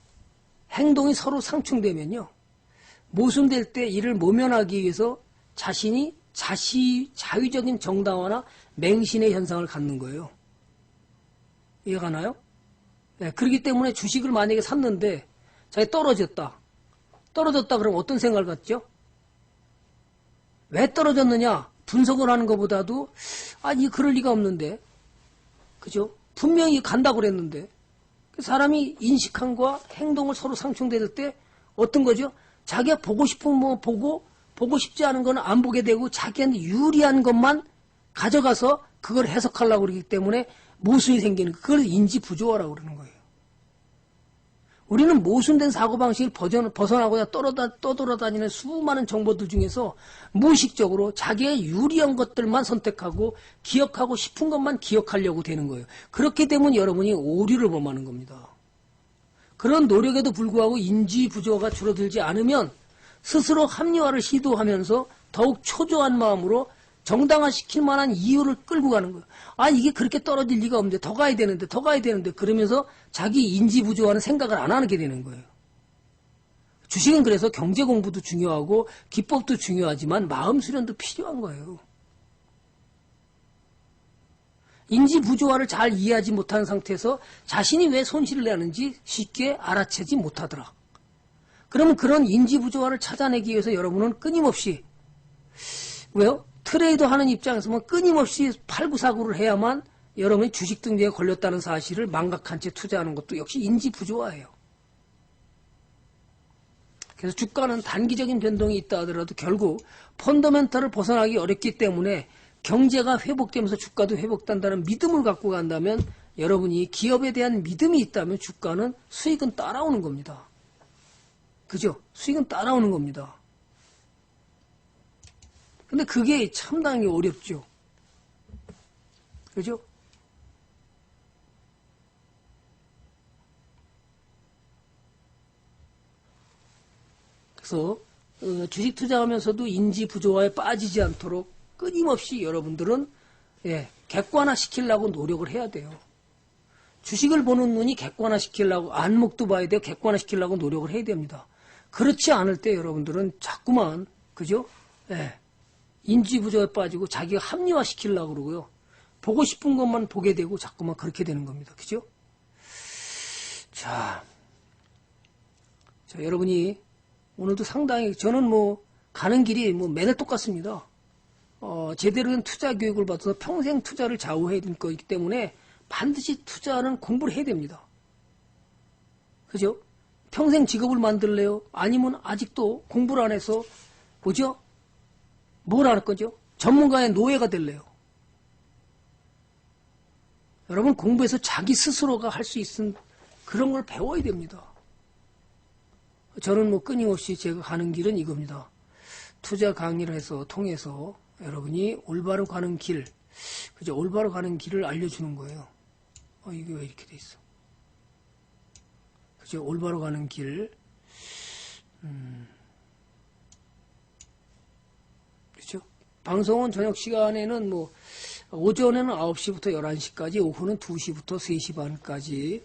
행동이 서로 상충되면요 모순될 때 이를 모면하기 위해서 자신이 자위적인 정당화나 맹신의 현상을 갖는 거예요. 이해가나요? 네, 그렇기 때문에 주식을 만약에 샀는데 자기 떨어졌다. 떨어졌다 그러면 어떤 생각을 갖죠? 왜 떨어졌느냐? 분석을 하는 것보다도 이게 그럴 리가 없는데, 그죠? 분명히 간다고 그랬는데 사람이 인식함과 행동을 서로 상충될 때 어떤 거죠? 자기가 보고 싶은 뭐 보고 싶지 않은 거는 안 보게 되고 자기한테 유리한 것만 가져가서 그걸 해석하려고 그러기 때문에 모순이 생기는 거예요. 그걸 인지 부조화라고 그러는 거예요. 우리는 모순된 사고방식을 벗어나고자 떠돌아다니는 수많은 정보들 중에서 무의식적으로 자기의 유리한 것들만 선택하고 기억하고 싶은 것만 기억하려고 되는 거예요. 그렇게 되면 여러분이 오류를 범하는 겁니다. 그런 노력에도 불구하고 인지 부조화가 줄어들지 않으면 스스로 합리화를 시도하면서 더욱 초조한 마음으로 정당화시킬 만한 이유를 끌고 가는 거예요. 이게 그렇게 떨어질 리가 없는데 더 가야 되는데 그러면서 자기 인지 부조화는 생각을 안 하게 되는 거예요. 주식은 그래서 경제 공부도 중요하고 기법도 중요하지만 마음 수련도 필요한 거예요. 인지 부조화를 잘 이해하지 못한 상태에서 자신이 왜 손실을 내는지 쉽게 알아채지 못하더라. 그러면 그런 인지 부조화를 찾아내기 위해서 여러분은 끊임없이 왜요? 트레이더 하는 입장에서는 끊임없이 팔구사구를 해야만 여러분이 주식 등재에 걸렸다는 사실을 망각한 채 투자하는 것도 역시 인지 부조화예요. 그래서 주가는 단기적인 변동이 있다 하더라도 결국 펀더멘털을 벗어나기 어렵기 때문에 경제가 회복되면서 주가도 회복된다는 믿음을 갖고 간다면 여러분이 기업에 대한 믿음이 있다면 주가는 수익은 따라오는 겁니다. 그죠? 수익은 따라오는 겁니다. 근데 그게 참당히 어렵죠. 그죠? 그래서 주식 투자하면서도 인지 부조화에 빠지지 않도록 끊임없이 여러분들은 객관화시키려고 노력을 해야 돼요. 주식을 보는 눈이 객관화시키려고 안목도 봐야 돼요. 객관화시키려고 노력을 해야 됩니다. 그렇지 않을 때 여러분들은 자꾸만 그죠? 인지 부조화에 빠지고 자기가 합리화시키려고 그러고요. 보고 싶은 것만 보게 되고 자꾸만 그렇게 되는 겁니다. 그죠? 자, 여러분이 오늘도 상당히 저는 뭐 가는 길이 뭐 매달 똑같습니다. 제대로 된 투자 교육을 받아서 평생 투자를 좌우해야 될 거기 때문에 반드시 투자는 공부를 해야 됩니다. 그죠? 평생 직업을 만들래요? 아니면 아직도 공부를 안 해서 뭐죠? 뭘 할 거죠? 전문가의 노예가 될래요? 여러분 공부해서 자기 스스로가 할 수 있는 그런 걸 배워야 됩니다. 저는 뭐 끊임없이 제가 가는 길은 이겁니다. 투자 강의를 통해서 여러분이 올바로 가는 길, 그죠? 올바로 가는 길을 알려주는 거예요. 이게 왜 이렇게 돼 있어? 그죠? 올바로 가는 길, 그죠? 방송은 저녁 시간에는 뭐 오전에는 9시부터 11시까지, 오후는 2시부터 3시 반까지,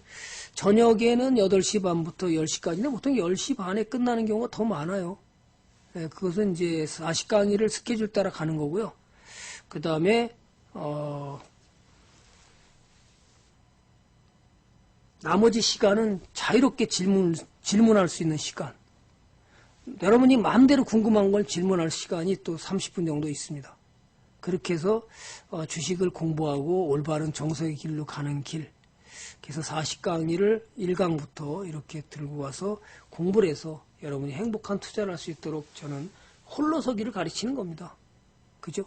저녁에는 8시 반부터 10시까지인데 보통 10시 반에 끝나는 경우가 더 많아요. 그것은 이제 40강의를 스케줄 따라 가는 거고요. 그 다음에 나머지 시간은 자유롭게 질문할 수 있는 시간. 여러분이 마음대로 궁금한 걸 질문할 시간이 또 30분 정도 있습니다. 그렇게 해서 주식을 공부하고 올바른 정석의 길로 가는 길. 그래서 40강의를 1강부터 이렇게 들고 와서 공부를 해서 여러분이 행복한 투자를 할 수 있도록 저는 홀로서기를 가르치는 겁니다. 그죠?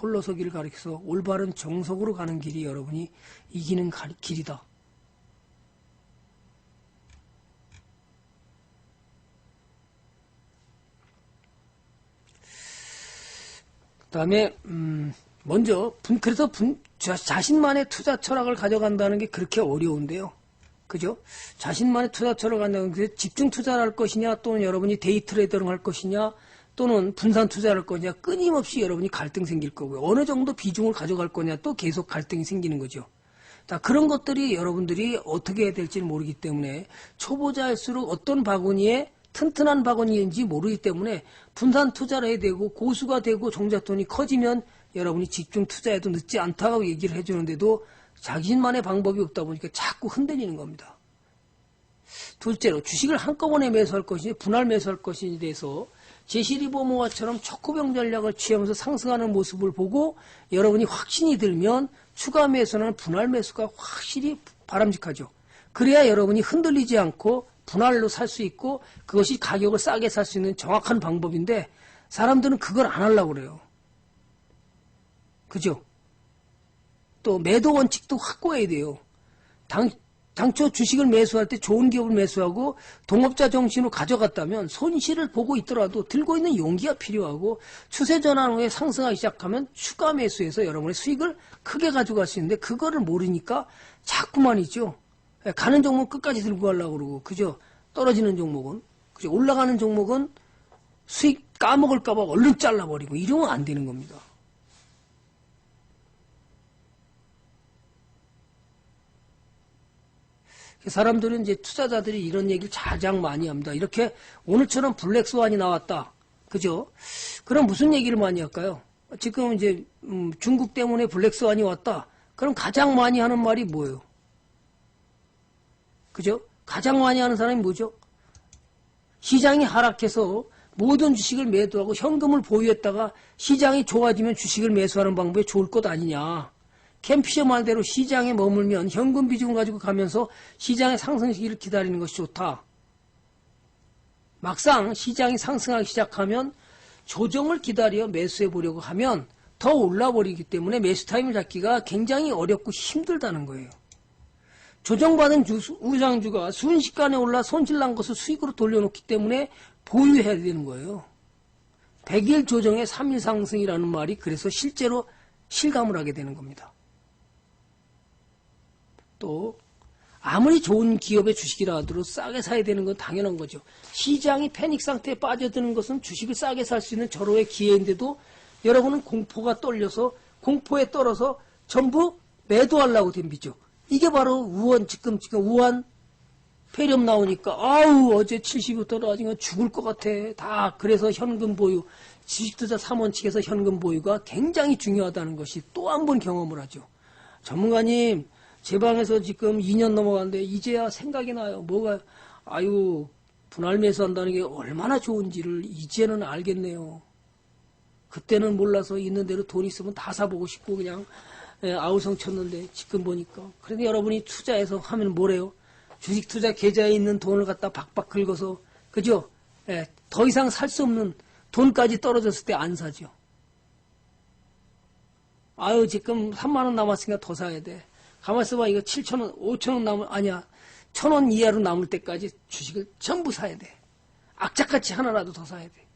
홀로서기를 가르쳐서 올바른 정석으로 가는 길이 여러분이 이기는 길이다. 그 다음에 먼저 그래서 자신만의 투자 철학을 가져간다는 게 그렇게 어려운데요. 그죠? 자신만의 투자 철학을 간다는 게 집중 투자를 할 것이냐, 또는 여러분이 데이 트레이더를 할 것이냐, 또는 분산 투자를 할 거냐, 끊임없이 여러분이 갈등 생길 거고요. 어느 정도 비중을 가져갈 거냐, 또 계속 갈등이 생기는 거죠. 자, 그런 것들이 여러분들이 어떻게 해야 될지를 모르기 때문에 초보자일수록 어떤 바구니에 튼튼한 바구니인지 모르기 때문에 분산 투자를 해야 되고 고수가 되고 종잣돈이 커지면 여러분이 집중 투자해도 늦지 않다고 얘기를 해주는데도 자신만의 방법이 없다 보니까 자꾸 흔들리는 겁니다. 둘째로 주식을 한꺼번에 매수할 것이니 분할 매수할 것인지에 대해서 제시리버모아처럼 촉구병 전략을 취하면서 상승하는 모습을 보고 여러분이 확신이 들면 추가 매수나 분할 매수가 확실히 바람직하죠. 그래야 여러분이 흔들리지 않고 분할로 살 수 있고 그것이 가격을 싸게 살 수 있는 정확한 방법인데 사람들은 그걸 안 하려고 그래요. 그죠? 또 매도 원칙도 확고해야 돼요. 당초 주식을 매수할 때 좋은 기업을 매수하고 동업자 정신으로 가져갔다면 손실을 보고 있더라도 들고 있는 용기가 필요하고 추세 전환 후에 상승하기 시작하면 추가 매수해서 여러분의 수익을 크게 가져갈 수 있는데 그거를 모르니까 자꾸만 있죠. 가는 종목 끝까지 들고 가려고 그러고 그죠? 떨어지는 종목은 그죠? 올라가는 종목은 수익 까먹을까 봐 얼른 잘라버리고 이러면 안 되는 겁니다. 사람들은 이제 투자자들이 이런 얘기를 가장 많이 합니다. 이렇게 오늘처럼 블랙스완이 나왔다. 그죠? 그럼 무슨 얘기를 많이 할까요? 지금 이제 중국 때문에 블랙스완이 왔다. 그럼 가장 많이 하는 말이 뭐예요? 그죠? 가장 많이 하는 사람이 뭐죠? 시장이 하락해서 모든 주식을 매도하고 현금을 보유했다가 시장이 좋아지면 주식을 매수하는 방법이 좋을 것 아니냐. 캠피셔 말대로 시장에 머물면 현금 비중을 가지고 가면서 시장의 상승 시기를 기다리는 것이 좋다. 막상 시장이 상승하기 시작하면 조정을 기다려 매수해 보려고 하면 더 올라버리기 때문에 매수 타임을 잡기가 굉장히 어렵고 힘들다는 거예요. 조정받은 우상주가 순식간에 올라 손실난 것을 수익으로 돌려놓기 때문에 보유해야 되는 거예요. 100일 조정에 3일 상승이라는 말이 그래서 실제로 실감을 하게 되는 겁니다. 또 아무리 좋은 기업의 주식이라 하더라도 싸게 사야 되는 건 당연한 거죠. 시장이 패닉 상태에 빠져드는 것은 주식을 싸게 살 수 있는 절호의 기회인데도 여러분은 공포가 떨려서 공포에 떨어서 전부 매도하려고 덤비죠. 이게 바로 우한 지금 우한 폐렴 나오니까 아우 어제 70이 떨어지니까 죽을 것 같아. 다 그래서 현금 보유 주식투자 3원칙에서 현금 보유가 굉장히 중요하다는 것이 또 한 번 경험을 하죠. 전문가님 제 방에서 지금 2년 넘어갔는데 이제야 생각이 나요. 뭐가 아유 분할 매수한다는 게 얼마나 좋은지를 이제는 알겠네요. 그때는 몰라서 있는 대로 돈 있으면 다 사보고 싶고 그냥 아우성 쳤는데 지금 보니까 그런데 여러분이 투자해서 하면 뭐래요? 주식 투자 계좌에 있는 돈을 갖다 박박 긁어서 그죠? 더 이상 살 수 없는 돈까지 떨어졌을 때 안 사죠. 아유 지금 3만 원 남았으니까 더 사야 돼. 가만 있어봐 이거 7,000원 5,000원 남을 아니야 1,000원 이하로 남을 때까지 주식을 전부 사야 돼. 악착같이 하나라도 더 사야 돼.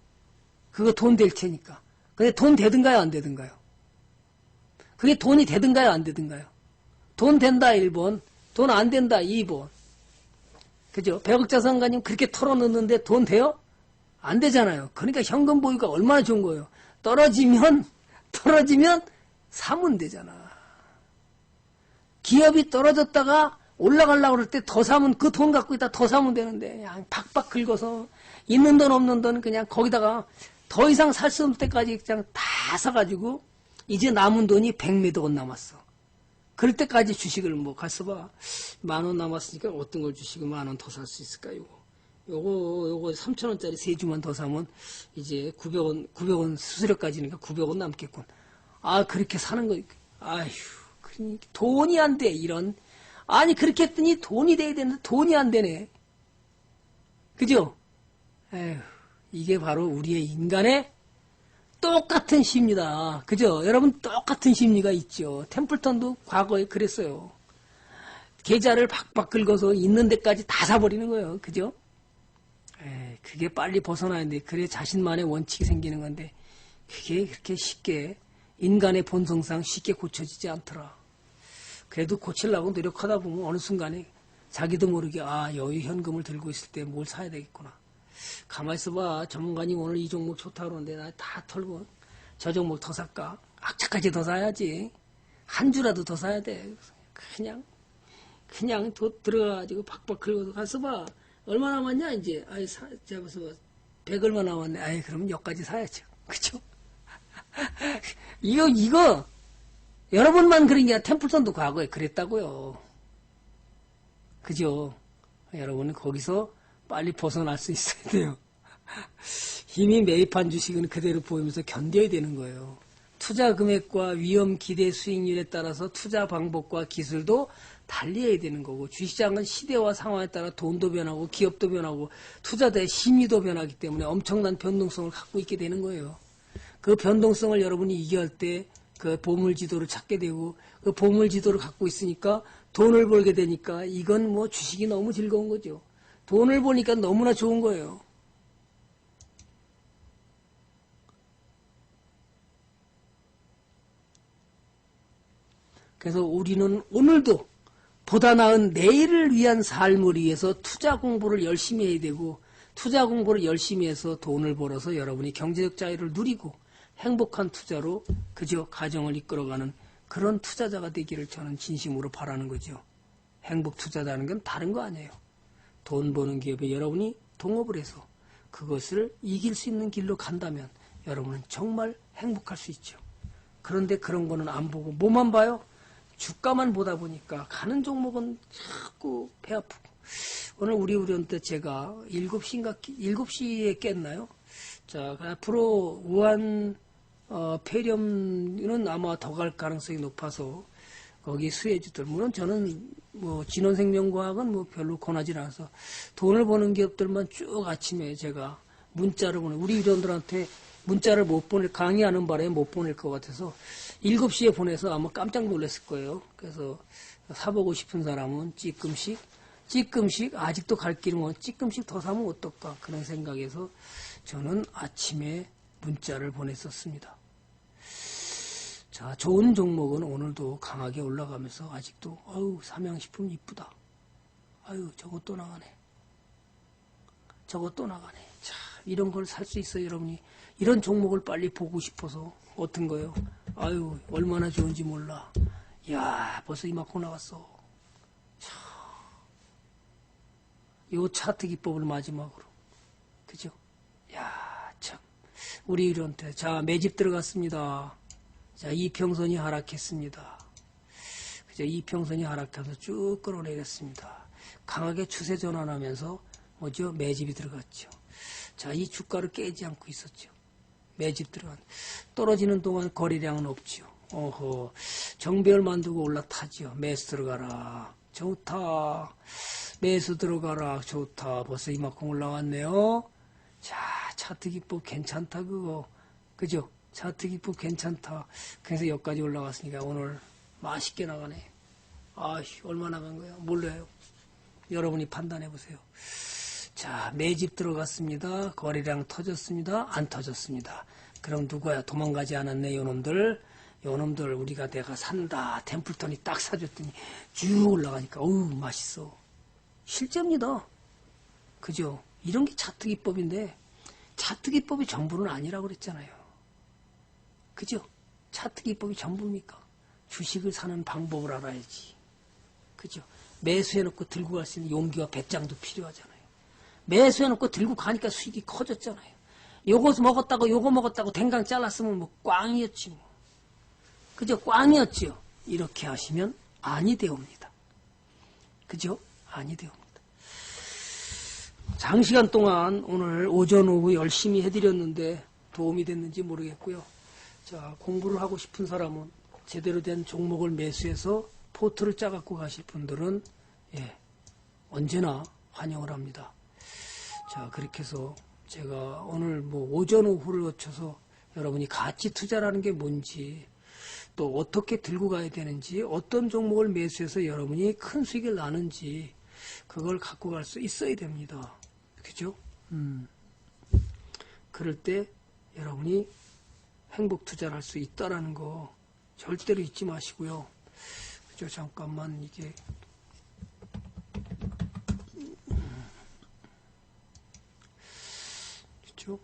그거 돈 될 테니까. 근데 돈 되든가요 안 되든가요? 그게 돈이 되든가요 안 되든가요? 돈 된다 1번 돈 안 된다 2번 그죠? 백억자산가님 그렇게 털어넣는데 돈 돼요? 안 되잖아요. 그러니까 현금 보유가 얼마나 좋은 거예요. 떨어지면 사면 되잖아. 기업이 떨어졌다가 올라가려고 그럴 때 더 사면 그 돈 갖고 있다 더 사면 되는데 그냥 박박 긁어서 있는 돈 없는 돈 그냥 거기다가 더 이상 살 수 없을 때까지 그냥 다 사가지고 이제 남은 돈이 100몇억 원 남았어. 그럴 때까지 주식을 뭐 가서봐 10,000원 남았으니까 어떤 걸 주식을 10,000원 더 살 수 있을까 요거 3,000원짜리 3주만 더 사면 이제 900원 수수료까지니까 900원 남겠군. 아 그렇게 사는 거 아휴 그러니까 돈이 안 돼 이런 아니 그렇게 했더니 돈이 돼야 되는데 돈이 안 되네. 그죠? 에휴 이게 바로 우리의 인간의 똑같은 심리다. 그죠? 여러분 똑같은 심리가 있죠. 템플턴도 과거에 그랬어요. 계좌를 박박 긁어서 있는 데까지 다 사버리는 거예요. 그죠? 그게 빨리 벗어나야 돼. 그래 자신만의 원칙이 생기는 건데 그게 그렇게 쉽게 인간의 본성상 쉽게 고쳐지지 않더라. 그래도 고치려고 노력하다 보면 어느 순간에 자기도 모르게 아 여유 현금을 들고 있을 때 뭘 사야 되겠구나. 가만히 있어봐. 전문가님 오늘 이 종목 좋다 그러는데 나 다 털고 저 종목 더 살까? 악착같이 더 사야지. 한 주라도 더 사야 돼. 그냥 들어가가지고 박박 긁어서 가서 봐. 얼마 남았냐, 이제. 제가 벌써 100 얼마 남았네. 그럼 여기까지 사야죠. 그쵸? 이거, 여러분만 그런 게 아니라 템플턴도 과거에 그랬다고요. 그죠? 여러분은 거기서 빨리 벗어날 수 있어야 돼요. 이미 매입한 주식은 그대로 보이면서 견뎌야 되는 거예요. 투자 금액과 위험 기대 수익률에 따라서 투자 방법과 기술도 달리해야 되는 거고, 주식시장은 시대와 상황에 따라 돈도 변하고 기업도 변하고 투자자의 심리도 변하기 때문에 엄청난 변동성을 갖고 있게 되는 거예요. 그 변동성을 여러분이 이겨할 때 그 보물지도를 찾게 되고, 그 보물지도를 갖고 있으니까 돈을 벌게 되니까 이건 뭐 주식이 너무 즐거운 거죠. 돈을 버니까 너무나 좋은 거예요. 그래서 우리는 오늘도 보다 나은 내일을 위한 삶을 위해서 투자 공부를 열심히 해야 되고, 투자 공부를 열심히 해서 돈을 벌어서 여러분이 경제적 자유를 누리고 행복한 투자로 그저 가정을 이끌어가는 그런 투자자가 되기를 저는 진심으로 바라는 거죠. 행복 투자자는 건 다른 거 아니에요. 돈 버는 기업에 여러분이 동업을 해서 그것을 이길 수 있는 길로 간다면 여러분은 정말 행복할 수 있죠. 그런데 그런 거는 안 보고 뭐만 봐요? 주가만 보다 보니까 가는 종목은 자꾸 배 아프고. 오늘 우리 때 제가 7시에 깼나요? 자, 앞으로 우한 폐렴은 아마 더 갈 가능성이 높아서 거기 수혜주들, 물론 저는 뭐 진원생명과학은 뭐 별로 권하지 않아서 돈을 버는 기업들만 쭉 아침에 제가 문자를 우리 위원들한테 문자를 못 보낼, 강의하는 바람에 못 보낼 것 같아서 7시에 보내서 아마 깜짝 놀랐을 거예요. 그래서 사보고 싶은 사람은 찌끔씩 아직도 갈 길은 찌끔씩 더 사면 어떨까 그런 생각에서 저는 아침에 문자를 보냈었습니다. 자, 좋은 종목은 오늘도 강하게 올라가면서 아직도 삼양식품 이쁘다. 저거 또 나가네. 자, 이런 걸 살 수 있어요, 여러분이. 이런 종목을 빨리 보고 싶어서 어떤 거요? 얼마나 좋은지 몰라. 야, 벌써 이만큼 나왔어. 자, 요 차트 기법을 마지막으로. 그죠? 야, 참. 우리 이런데. 자, 매집 들어갔습니다. 자, 이평선이 하락했습니다. 그죠? 이평선이 하락해서 쭉 끌어내렸습니다. 강하게 추세 전환하면서 매집이 들어갔죠. 자, 이 주가를 깨지 않고 있었죠. 매집 들어간. 떨어지는 동안 거래량은 없죠. 정배열 만들고 올라타죠. 매수 들어가라. 좋다. 매수 들어가라. 좋다. 벌써 이만큼 올라왔네요. 자, 차트 기법 괜찮다 그거. 그죠? 차트 기법 괜찮다. 그래서 여기까지 올라갔으니까 오늘 맛있게 나가네. 얼마 나간 거예요? 몰라요. 여러분이 판단해 보세요. 자, 매집 들어갔습니다. 거래량 터졌습니다. 안 터졌습니다. 그럼 누구야? 도망가지 않았네, 요놈들. 내가 산다. 템플턴이 딱 사줬더니 쭉 올라가니까 맛있어. 실제입니다. 그죠? 이런 게 차트 기법인데 차트 기법이 전부는 아니라고 그랬잖아요. 그죠? 차트 기법이 전부입니까? 주식을 사는 방법을 알아야지. 그죠? 매수해놓고 들고 갈 수 있는 용기와 배짱도 필요하잖아요. 매수해놓고 들고 가니까 수익이 커졌잖아요. 요거 먹었다고 댕강 잘랐으면 뭐 꽝이었지 뭐. 그죠? 꽝이었지요. 이렇게 하시면 아니 되옵니다. 그죠? 아니 되옵니다. 장시간 동안 오늘 오전 오후 열심히 해드렸는데 도움이 됐는지 모르겠고요. 자, 공부를 하고 싶은 사람은 제대로 된 종목을 매수해서 포트를 짜갖고 가실 분들은 언제나 환영을 합니다. 자, 그렇게 해서 제가 오늘 오전 오후를 거쳐서 여러분이 가치 투자라는 게 뭔지 또 어떻게 들고 가야 되는지 어떤 종목을 매수해서 여러분이 큰 수익을 나는지 그걸 갖고 갈 수 있어야 됩니다. 그죠? 그럴 때 여러분이 행복 투자를 할 수 있다라는 거 절대로 잊지 마시고요. 그죠? 잠깐만 이게 그죠?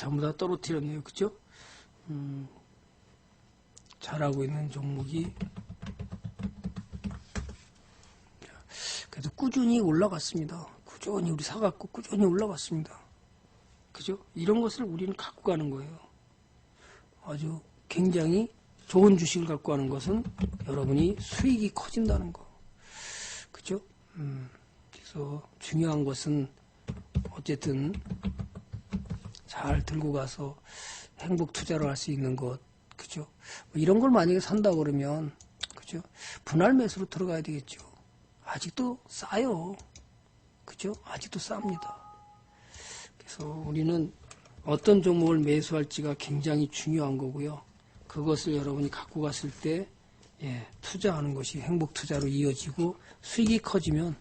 전부 다 떨어뜨렸네요. 그죠? 잘하고 있는 종목이 그래도 꾸준히 올라갔습니다. 꾸준히 우리 사갖고 꾸준히 올라갔습니다. 그죠? 이런 것을 우리는 갖고 가는 거예요. 아주 굉장히 좋은 주식을 갖고 가는 것은 여러분이 수익이 커진다는 거. 그죠? 그래서 중요한 것은 어쨌든 잘 들고 가서 행복 투자를 할 수 있는 것. 그죠? 뭐 이런 걸 만약에 산다 그러면, 그죠? 분할 매수로 들어가야 되겠죠. 아직도 싸요. 그죠? 아직도 쌉니다. 그래서 우리는 어떤 종목을 매수할지가 굉장히 중요한 거고요. 그것을 여러분이 갖고 갔을 때, 투자하는 것이 행복 투자로 이어지고 수익이 커지면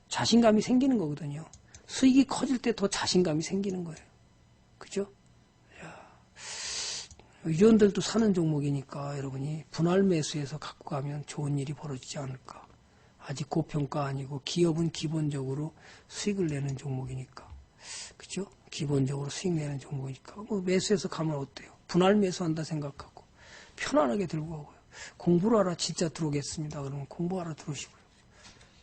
자신감이 생기는 거거든요. 수익이 커질 때 더 자신감이 생기는 거예요. 그죠? 의원들도 사는 종목이니까 여러분이 분할 매수해서 갖고 가면 좋은 일이 벌어지지 않을까. 아직 고평가 아니고 기업은 기본적으로 수익을 내는 종목이니까. 그죠? 기본적으로 수익 내는 종목이니까. 뭐 매수해서 가면 어때요? 분할 매수한다 생각하고 편안하게 들고 가고요. 공부를 하라 진짜 들어오겠습니다. 그러면 공부하러 들어오시고요.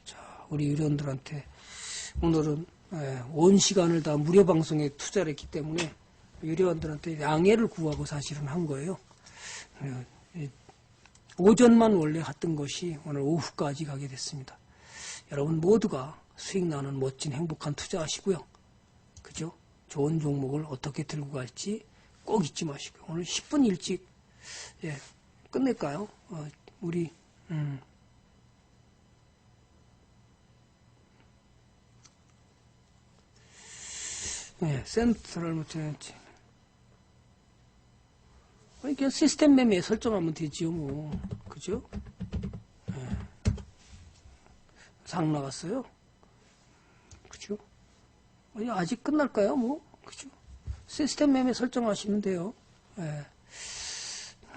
자, 우리 의원들한테 오늘은 온 시간을 다 무료 방송에 투자를 했기 때문에 유료원들한테 양해를 구하고 사실은 한 거예요. 오전만 원래 갔던 것이 오늘 오후까지 가게 됐습니다. 여러분 모두가 수익 나는 멋진 행복한 투자하시고요. 그죠? 좋은 종목을 어떻게 들고 갈지 꼭 잊지 마시고요. 오늘 10분 일찍 끝낼까요? 우리 센트럴 못했지. 그냥 시스템 매매 설정하면 되지요, 뭐. 그죠? 상 나갔어요? 그죠? 아니, 아직 끝날까요, 뭐? 그죠? 시스템 매매 설정하시면 돼요.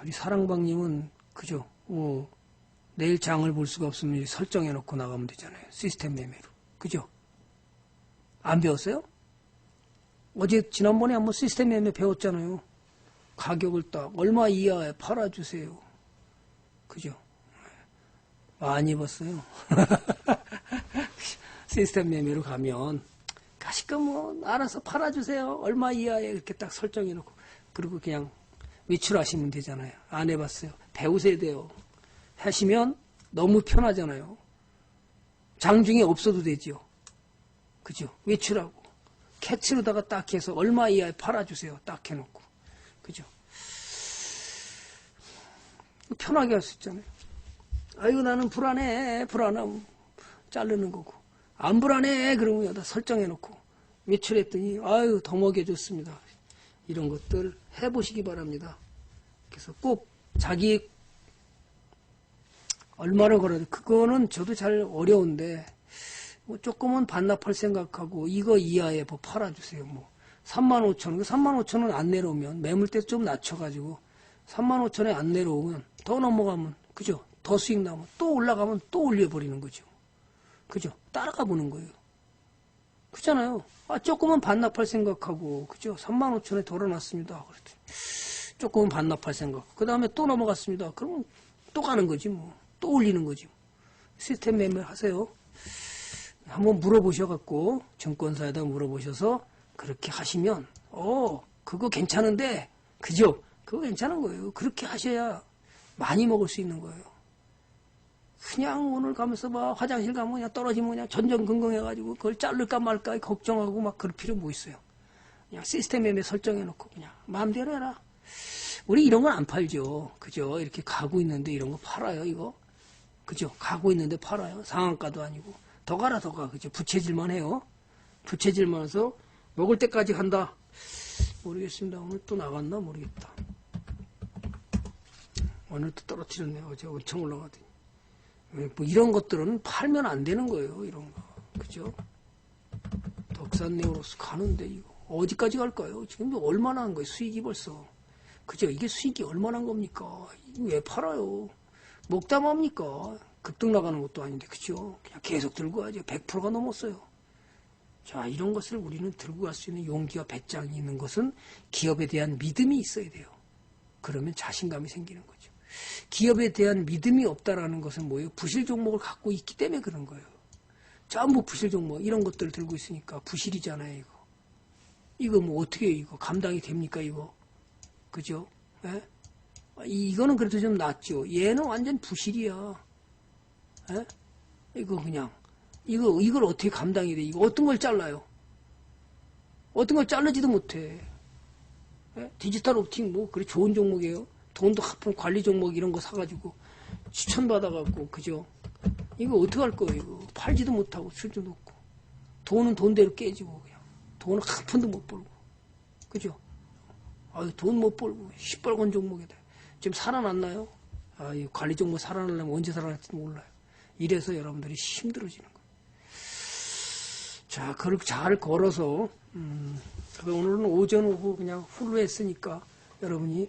우리 사랑방님은, 그죠? 내일 장을 볼 수가 없으면 설정해놓고 나가면 되잖아요. 시스템 매매로. 그죠? 안 배웠어요? 어제, 지난번에 한번 시스템 매매 배웠잖아요. 가격을 딱 얼마 이하에 팔아주세요. 그죠? 많이 입었어요. 시스템 매매로 가면 가시까 뭐 알아서 팔아주세요. 얼마 이하에 이렇게 딱 설정해놓고 그리고 그냥 외출하시면 되잖아요. 안 해봤어요. 배우셔야 돼요. 하시면 너무 편하잖아요. 장중에 없어도 되지요. 그죠? 외출하고 캐치로다가 딱 해서 얼마 이하에 팔아주세요. 딱 해놓고. 그죠? 편하게 할 수 있잖아요. 아이고, 나는 불안해. 불안하면 자르는 거고. 안 불안해. 그러면 여기다 설정해놓고. 외출했더니, 아유, 더 먹여줬습니다. 이런 것들 해보시기 바랍니다. 그래서 꼭 자기, 얼마나 걸어야 돼. 그거는 저도 잘 어려운데, 뭐 조금은 반납할 생각하고, 이거 이하에 뭐 팔아주세요. 뭐. 35,000원, 35,000원 안 내려오면 매물대 좀 낮춰가지고 35,000원에 안 내려오면 더 넘어가면 그죠? 더 수익 나면 또 올라가면 또 올려버리는 거죠. 그죠? 따라가 보는 거예요. 그렇잖아요. 조금은 반납할 생각하고 그죠? 35,000원에 덜어놨습니다. 그랬더니 조금은 반납할 생각. 그 다음에 또 넘어갔습니다. 그러면 또 가는 거지 뭐. 또 올리는 거지. 시스템 매매 하세요. 한번 물어보셔갖고 증권사에다 물어보셔서 그렇게 하시면, 그거 괜찮은데, 그죠? 그거 괜찮은 거예요. 그렇게 하셔야 많이 먹을 수 있는 거예요. 그냥 오늘 가면서 막 화장실 가면 그냥 떨어지면 그냥 전전긍긍해가지고 그걸 자를까 말까 걱정하고 막 그럴 필요 뭐 있어요. 그냥 시스템 매매 설정해놓고 그냥 마음대로 해라. 우리 이런 건 안 팔죠. 그죠? 이렇게 가고 있는데 이런 거 팔아요, 이거? 그죠? 가고 있는데 팔아요. 상한가도 아니고. 더 가라, 더 가. 그죠? 부채질만 해요. 부채질만 해서 먹을 때까지 간다. 모르겠습니다. 오늘 또 나갔나 모르겠다. 오늘 또 떨어뜨렸네요. 어제 엄청 올라가더니. 뭐 이런 것들은 팔면 안 되는 거예요. 이런 거. 그죠? 덕산네오로스 가는데 이거 어디까지 갈까요? 지금 얼마나 한 거예요? 수익이 벌써. 그죠? 이게 수익이 얼마나 한 겁니까? 왜 팔아요? 먹다 맙니까? 급등 나가는 것도 아닌데. 그죠? 그냥 계속 들고 가죠. 100%가 넘었어요. 자, 이런 것을 우리는 들고 갈 수 있는 용기와 배짱이 있는 것은 기업에 대한 믿음이 있어야 돼요. 그러면 자신감이 생기는 거죠. 기업에 대한 믿음이 없다라는 것은 뭐예요? 부실 종목을 갖고 있기 때문에 그런 거예요. 전부 부실 종목 이런 것들을 들고 있으니까 부실이잖아요. 이거 뭐 어떻게 이거 감당이 됩니까 이거? 그죠? 예? 이거는 그래도 좀 낫죠. 얘는 완전 부실이야. 예? 이거 그냥 이걸 어떻게 감당이 돼? 이거 어떤 걸 잘라요? 어떤 걸 자르지도 못해. 예? 디지털 옵팅 뭐 그래 좋은 종목이에요. 돈도 하품 관리 종목 이런 거 사가지고 추천받아갖고 그죠? 이거 어떡할 거예요? 이거 팔지도 못하고 수주도 없고 돈은 돈대로 깨지고 그냥 돈은 한 푼도 못 벌고 그죠? 아유 돈 못 벌고 시뻘건 종목에다 지금 살아났나요? 아, 이 관리 종목 살아나려면 언제 살아날지 몰라요. 이래서 여러분들이 힘들어지는 거예요. 자, 그렇게 잘 걸어서 오늘은 오전 오후 그냥 훌로 했으니까 여러분이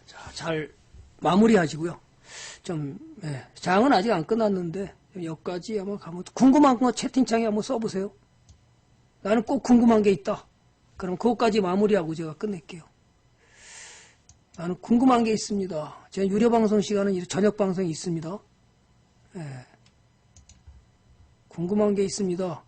자, 잘 마무리하시고요. 좀 장은 아직 안 끝났는데 여기까지 아마 가면 궁금한 거 채팅창에 한번 써보세요. 나는 꼭 궁금한 게 있다. 그럼 그것까지 마무리하고 제가 끝낼게요. 나는 궁금한 게 있습니다. 제가 유료 방송 시간은 저녁 방송이 있습니다. 궁금한 게 있습니다.